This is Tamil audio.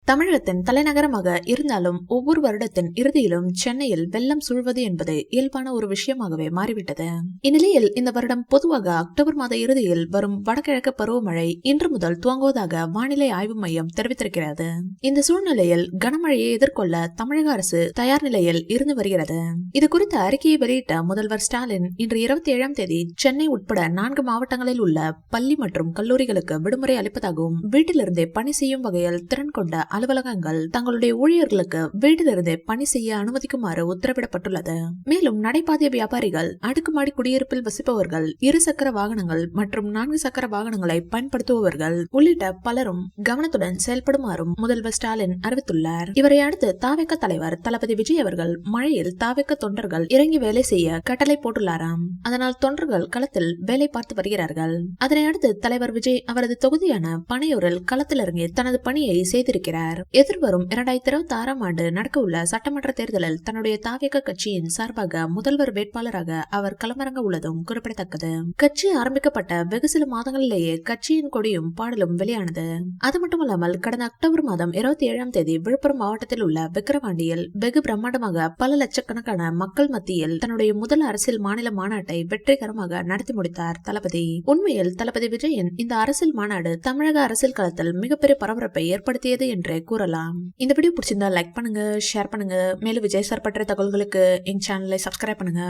தமிழகத்தின் தலைநகரமாக இருந்தாலும் ஒவ்வொரு வருடத்தின் இறுதியிலும் சென்னையில் வெள்ளம் சூழ்வது என்பது இயல்பான ஒரு விஷயமாகவே மாறிவிட்டது. இந்நிலையில் இந்த வருடம் பொதுவாக அக்டோபர் மாத இறுதியில் வரும் வடகிழக்கு பருவமழை இன்று முதல் துவங்குவதாக வானிலை ஆய்வு மையம் தெரிவித்திருக்கிறது. இந்த சூழ்நிலையில் கனமழையை எதிர்கொள்ள தமிழக அரசு தயார் நிலையில் இருந்து வருகிறது. இது குறித்த அறிக்கையை வெளியிட்ட முதல்வர் ஸ்டாலின் இன்று 27ஆம் தேதி சென்னை உட்பட 4 மாவட்டங்களில் உள்ள பள்ளி மற்றும் கல்லூரிகளுக்கு விடுமுறை அளிப்பதாகவும் வீட்டிலிருந்தே பணி செய்யும் வகையில் திறன் கொண்ட அலுவலகங்கள் தங்களுடைய ஊழியர்களுக்கு வீட்டிலிருந்தே பணி செய்ய அனுமதிக்குமாறு உத்தரவிடப்பட்டுள்ளது. மேலும் நடைபாதை வியாபாரிகள், அடுக்குமாடி குடியிருப்பில் வசிப்பவர்கள், 2 சக்கர வாகனங்கள் மற்றும் 4 சக்கர வாகனங்களை பயன்படுத்துபவர்கள் உள்ளிட்ட பலரும் கவனத்துடன் செயல்படுமாறும் முதல்வர் ஸ்டாலின் அறிவித்துள்ளார். இவரை அடுத்து தாவேக தலைவர் தளபதி விஜய் அவர்கள் மழையில் தாவேக தொண்டர்கள் இறங்கி வேலை செய்ய கட்டளை போட்டுள்ளாராம். அதனால் தொண்டர்கள் களத்தில் வேலை பார்த்து வருகிறார்கள். அதனை அடுத்து தலைவர் விஜய் அவரது தொகுதியான பனையூரில் களத்தில் இறங்கி தனது பணியை செய்திருக்கிறார். எதிர்வரும் 2026ஆம் ஆண்டு நடக்க உள்ள சட்டமன்ற தேர்தலில் தன்னுடைய தாவேக கட்சியின் சார்பாக முதல்வர் வேட்பாளராக அவர் களமிறங்க உள்ளதும் குறிப்பிடத்தக்கது. கட்சி ஆரம்பிக்கப்பட்ட வெகு சில மாதங்களிலேயே கட்சியின் கொடியும் பாடலும் வெளியானது. அது மட்டுமல்லாமல் கடந்த அக்டோபர் மாதம் 27ஆம் தேதி விழுப்புரம் மாவட்டத்தில் உள்ள விக்கிரவாண்டியில் வெகு பிரம்மாண்டமாக பல லட்சக்கணக்கான மக்கள் மத்தியில் தன்னுடைய முதல் அரசியல் மாநில மாநாட்டை வெற்றிகரமாக நடத்தி முடித்தார் தளபதி. உண்மையில் தளபதி விஜயின் இந்த அரசியல் மாநாடு தமிழக அரசியல் களத்தில் மிகப்பெரிய பரபரப்பை ஏற்படுத்தியது என்றே கூறலாம். இந்த வீடியோ பிடிச்சிருந்தா லைக் பண்ணுங்க, ஷேர் பண்ணுங்க. மேலும் விஜய் சார் பற்றிய தகவல்களுக்கு எங்க சேனலை சப்ஸ்கிரைப் பண்ணுங்க.